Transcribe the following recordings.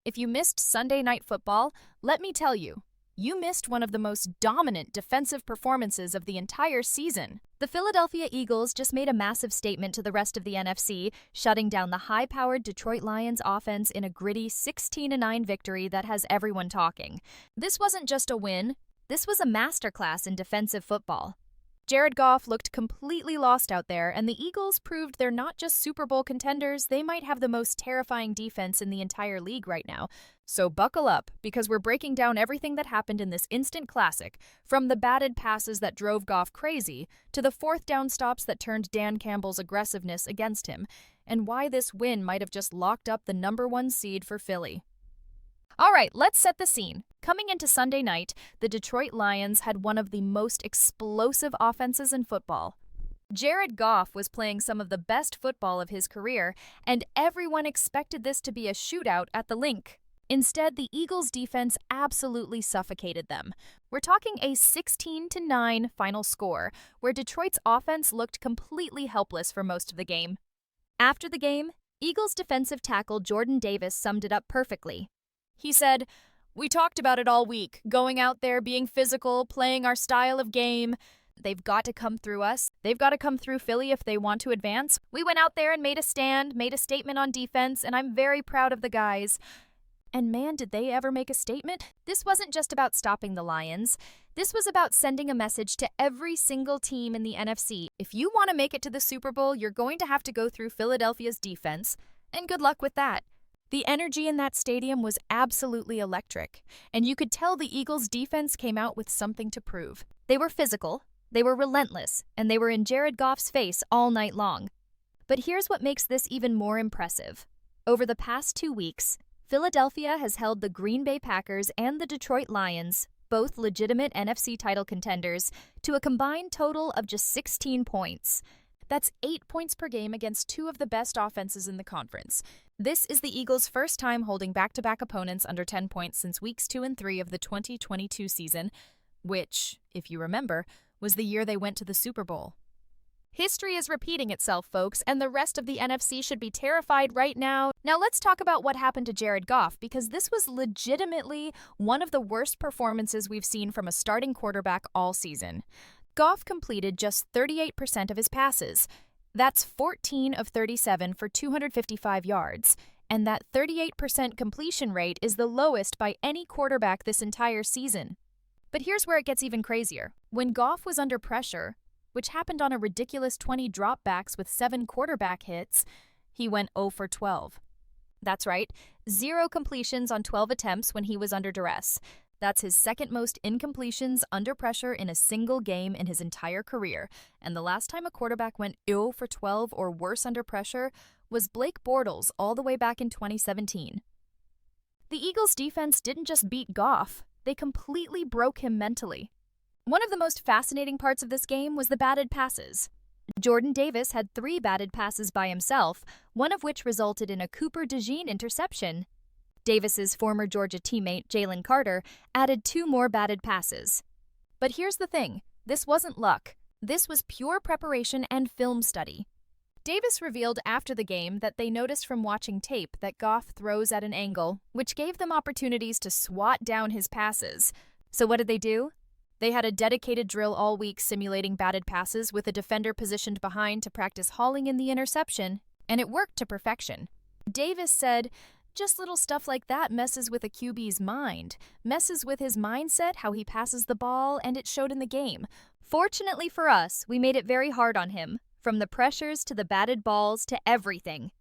If you missed Sunday Night Football, let me tell you, you missed one of the most dominant defensive performances of the entire season. The Philadelphia Eagles just made a massive statement to the rest of the NFC, shutting down the high-powered Detroit Lions offense in a gritty 16-9 victory that has everyone talking. This wasn't just a win, this was a masterclass in defensive football. Jared Goff looked completely lost out there, and the Eagles proved they're not just Super Bowl contenders, they might have the most terrifying defense in the entire league right now. So buckle up, because we're breaking down everything that happened in this instant classic, from the batted passes that drove Goff crazy, to the fourth down stops that turned Dan Campbell's aggressiveness against him, and why this win might have just locked up the #1 seed for Philly. All right, let's set the scene. Coming into Sunday night, the Detroit Lions had one of the most explosive offenses in football. Jared Goff was playing some of the best football of his career, and everyone expected this to be a shootout at the Link. Instead, the Eagles' defense absolutely suffocated them. We're talking a 16-9 final score, where Detroit's offense looked completely helpless for most of the game. After the game, Eagles defensive tackle Jordan Davis summed it up perfectly. He said, "We talked about it all week, going out there, being physical, playing our style of game. They've got to come through us. They've got to come through Philly if they want to advance. We went out there and made a stand, made a statement on defense, and I'm very proud of the guys." And man, did they ever make a statement? This wasn't just about stopping the Lions. This was about sending a message to every single team in the NFC. If you want to make it to the Super Bowl, you're going to have to go through Philadelphia's defense, and good luck with that. The energy in that stadium was absolutely electric, and you could tell the Eagles' defense came out with something to prove. They were physical, they were relentless, and they were in Jared Goff's face all night long. But here's what makes this even more impressive. Over the past 2 weeks, Philadelphia has held the Green Bay Packers and the Detroit Lions, both legitimate NFC title contenders, to a combined total of just 16 points. That's 8 points per game against two of the best offenses in the conference. This is the Eagles' first time holding back-to-back opponents under 10 points since weeks 2 and 3 of the 2022 season, which, if you remember, was the year they went to the Super Bowl. History is repeating itself, folks, and the rest of the NFC should be terrified right now. Now let's talk about what happened to Jared Goff, because this was legitimately one of the worst performances we've seen from a starting quarterback all season. Goff completed just 38% of his passes. That's 14 of 37 for 255 yards, and that 38% completion rate is the lowest by any quarterback this entire season. But here's where it gets even crazier. When Goff was under pressure, which happened on a ridiculous 20 dropbacks with 7 quarterback hits, he went 0 for 12. That's right, 0 completions on 12 attempts when he was under duress. That's his second most incompletions under pressure in a single game in his entire career, and the last time a quarterback went 0 for 12 or worse under pressure was Blake Bortles all the way back in 2017. The Eagles' defense didn't just beat Goff, they completely broke him mentally. One of the most fascinating parts of this game was the batted passes. Jordan Davis had 3 batted passes by himself, one of which resulted in a Cooper DeJean interception. Davis's former Georgia teammate, Jaelan Carter, added 2 more batted passes. But here's the thing, this wasn't luck. This was pure preparation and film study. Davis revealed after the game that they noticed from watching tape that Goff throws at an angle, which gave them opportunities to swat down his passes. So what did they do? They had a dedicated drill all week simulating batted passes with a defender positioned behind to practice hauling in the interception, and it worked to perfection. Davis said, "Just little stuff like that messes with a QB's mind, messes with his mindset, how he passes the ball, and it showed in the game. Fortunately for us, we made it very hard on him, from the pressures to the batted balls to everything."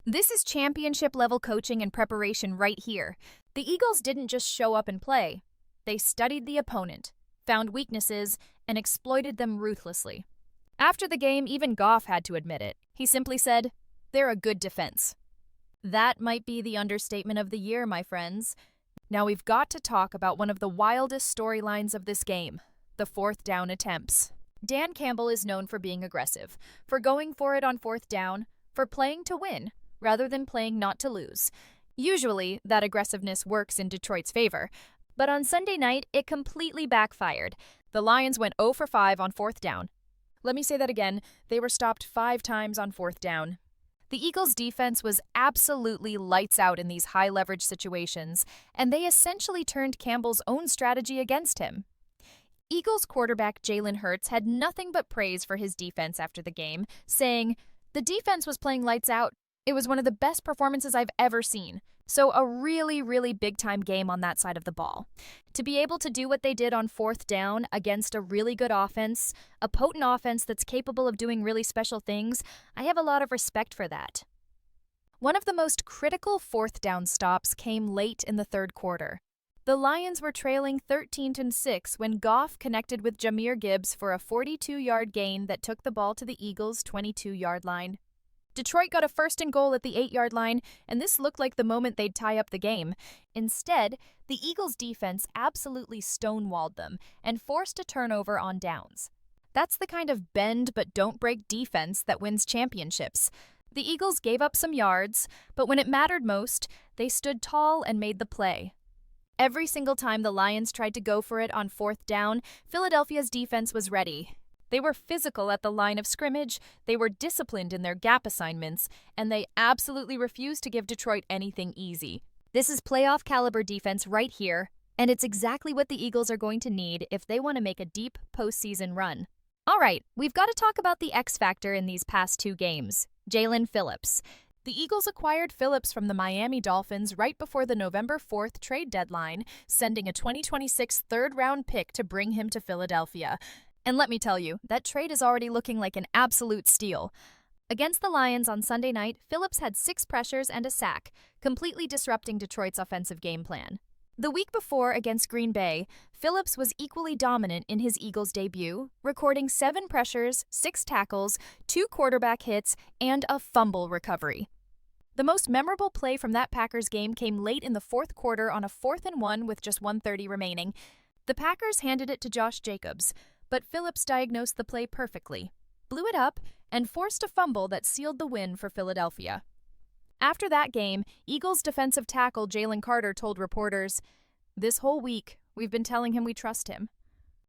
This is championship-level coaching and preparation right here. The Eagles didn't just show up and play. They studied the opponent, found weaknesses, and exploited them ruthlessly. After the game, even Goff had to admit it. He simply said, "They're a good defense." That might be the understatement of the year, my friends. Now we've got to talk about one of the wildest storylines of this game, the fourth down attempts. Dan Campbell is known for being aggressive, for going for it on fourth down, for playing to win, rather than playing not to lose. Usually, that aggressiveness works in Detroit's favor, but on Sunday night, it completely backfired. The Lions went 0 for 5 on fourth down. Let me say that again, they were stopped 5 times on fourth down. The Eagles' defense was absolutely lights out in these high-leverage situations, and they essentially turned Campbell's own strategy against him. Eagles quarterback Jalen Hurts had nothing but praise for his defense after the game, saying, "The defense was playing lights out. It was one of the best performances I've ever seen. So a really, really big-time game on that side of the ball. To be able to do what they did on fourth down against a really good offense, a potent offense that's capable of doing really special things, I have a lot of respect for that." One of the most critical fourth down stops came late in the third quarter. The Lions were trailing 13-6 when Goff connected with Jahmyr Gibbs for a 42-yard gain that took the ball to the Eagles' 22-yard line. Detroit got a first and goal at the 8-yard line, and this looked like the moment they'd tie up the game. Instead, the Eagles' defense absolutely stonewalled them and forced a turnover on downs. That's the kind of bend-but-don't-break defense that wins championships. The Eagles gave up some yards, but when it mattered most, they stood tall and made the play. Every single time the Lions tried to go for it on fourth down, Philadelphia's defense was ready. They were physical at the line of scrimmage, they were disciplined in their gap assignments, and they absolutely refused to give Detroit anything easy. This is playoff-caliber defense right here, and it's exactly what the Eagles are going to need if they want to make a deep postseason run. All right, we've got to talk about the X factor in these past two games, Jaelan Phillips. The Eagles acquired Phillips from the Miami Dolphins right before the November 4th trade deadline, sending a 2026 third-round pick to bring him to Philadelphia. And let me tell you, that trade is already looking like an absolute steal. Against the Lions on Sunday night, Phillips had 6 pressures and a sack, completely disrupting Detroit's offensive game plan. The week before against Green Bay, Phillips was equally dominant in his Eagles debut, recording 7 pressures, 6 tackles, 2 quarterback hits, and a fumble recovery. The most memorable play from that Packers game came late in the fourth quarter on a 4th and 1 with just 1:30 remaining. The Packers handed it to Josh Jacobs, but Phillips diagnosed the play perfectly, blew it up, and forced a fumble that sealed the win for Philadelphia. After that game, Eagles defensive tackle Jalen Carter told reporters, "This whole week, we've been telling him we trust him.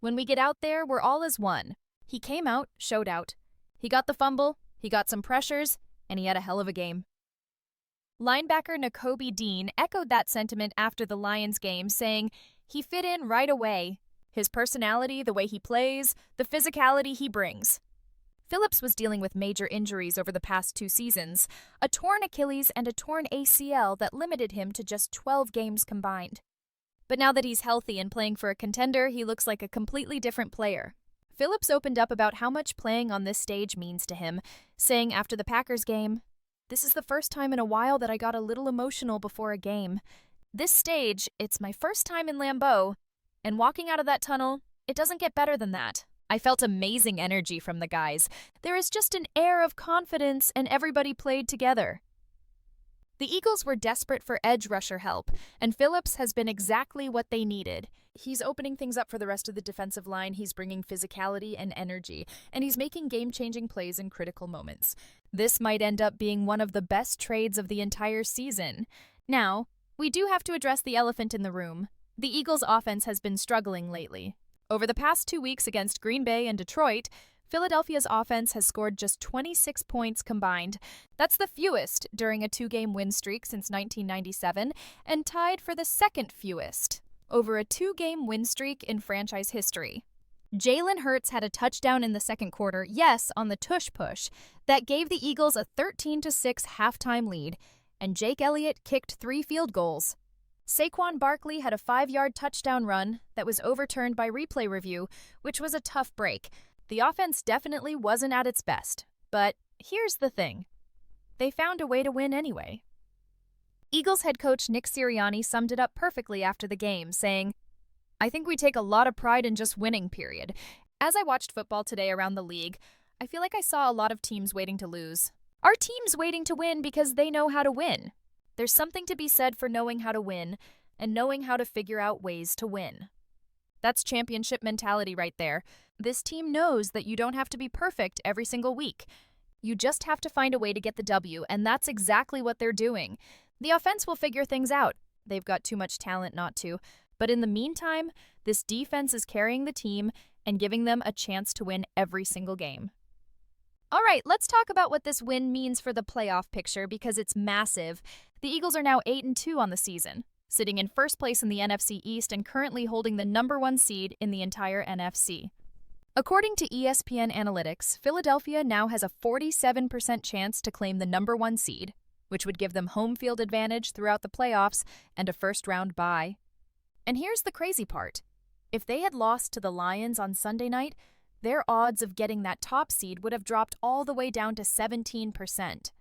When we get out there, we're all as one. He came out, showed out. He got the fumble, he got some pressures, and he had a hell of a game." Linebacker Nakobe Dean echoed that sentiment after the Lions game, saying, "He fit in right away. His personality, the way he plays, the physicality he brings." Phillips was dealing with major injuries over the past 2 seasons, a torn Achilles and a torn ACL that limited him to just 12 games combined. But now that he's healthy and playing for a contender, he looks like a completely different player. Phillips opened up about how much playing on this stage means to him, saying after the Packers game, "This is the first time in a while that I got a little emotional before a game. This stage, it's my first time in Lambeau, and walking out of that tunnel, it doesn't get better than that. I felt amazing energy from the guys. There is just an air of confidence, and everybody played together." The Eagles were desperate for edge rusher help, and Phillips has been exactly what they needed. He's opening things up for the rest of the defensive line, he's bringing physicality and energy, and he's making game-changing plays in critical moments. This might end up being one of the best trades of the entire season. Now, we do have to address the elephant in the room. The Eagles' offense has been struggling lately. Over the past 2 weeks against Green Bay and Detroit, Philadelphia's offense has scored just 26 points combined. That's the fewest during a 2-game win streak since 1997, and tied for the second fewest over a 2-game win streak in franchise history. Jalen Hurts had a touchdown in the second quarter, yes, on the tush push, that gave the Eagles a 13-6 halftime lead, and Jake Elliott kicked 3 field goals. Saquon Barkley had a 5-yard touchdown run that was overturned by replay review, which was a tough break. The offense definitely wasn't at its best, but here's the thing. They found a way to win anyway. Eagles head coach Nick Sirianni summed it up perfectly after the game, saying, "I think we take a lot of pride in just winning, period. As I watched football today around the league, I feel like I saw a lot of teams waiting to lose. Our team's waiting to win because they know how to win. There's something to be said for knowing how to win and knowing how to figure out ways to win." That's championship mentality right there. This team knows that you don't have to be perfect every single week. You just have to find a way to get the W, and that's exactly what they're doing. The offense will figure things out. They've got too much talent not to. But in the meantime, this defense is carrying the team and giving them a chance to win every single game. All right, let's talk about what this win means for the playoff picture because it's massive. The Eagles are now 8-2 on the season, sitting in first place in the NFC East and currently holding the number 1 seed in the entire NFC. According to ESPN Analytics, Philadelphia now has a 47% chance to claim the number 1 seed, which would give them home field advantage throughout the playoffs and a first-round bye. And here's the crazy part. If they had lost to the Lions on Sunday night, their odds of getting that top seed would have dropped all the way down to 17%.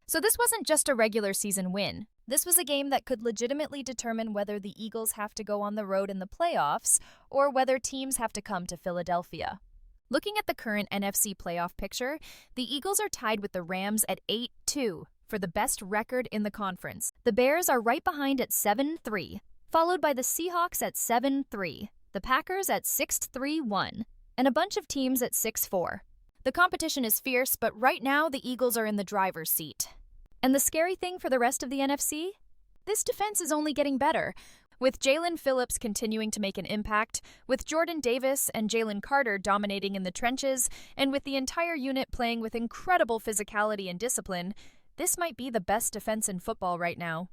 So this wasn't just a regular season win. This was a game that could legitimately determine whether the Eagles have to go on the road in the playoffs or whether teams have to come to Philadelphia. Looking at the current NFC playoff picture, the Eagles are tied with the Rams at 8-2 for the best record in the conference. The Bears are right behind at 7-3, followed by the Seahawks at 7-3, the Packers at 6-3-1, and a bunch of teams at 6-4. The competition is fierce, but right now the Eagles are in the driver's seat. And the scary thing for the rest of the NFC? This defense is only getting better. With Jaelan Phillips continuing to make an impact, with Jordan Davis and Jalen Carter dominating in the trenches, and with the entire unit playing with incredible physicality and discipline, this might be the best defense in football right now.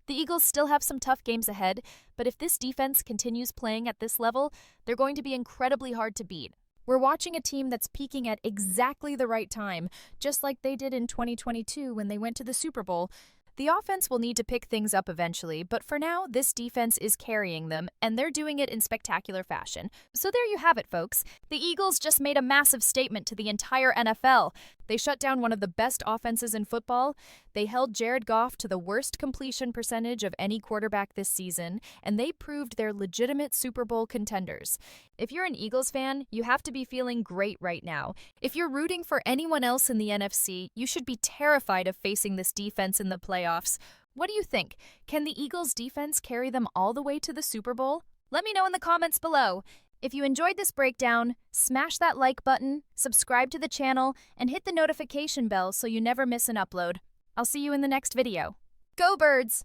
The Eagles still have some tough games ahead, but if this defense continues playing at this level, they're going to be incredibly hard to beat. We're watching a team that's peaking at exactly the right time, just like they did in 2022 when they went to the Super Bowl. The offense will need to pick things up eventually, but for now, this defense is carrying them, and they're doing it in spectacular fashion. So there you have it, folks. The Eagles just made a massive statement to the entire NFL. They shut down one of the best offenses in football. They held Jared Goff to the worst completion percentage of any quarterback this season, and they proved they're legitimate Super Bowl contenders. If you're an Eagles fan, you have to be feeling great right now. If you're rooting for anyone else in the NFC, you should be terrified of facing this defense in the playoffs. What do you think? Can the Eagles defense carry them all the way to the Super Bowl? Let me know in the comments below. If you enjoyed this breakdown, smash that like button, subscribe to the channel, and hit the notification bell so you never miss an upload. I'll see you in the next video. Go Birds!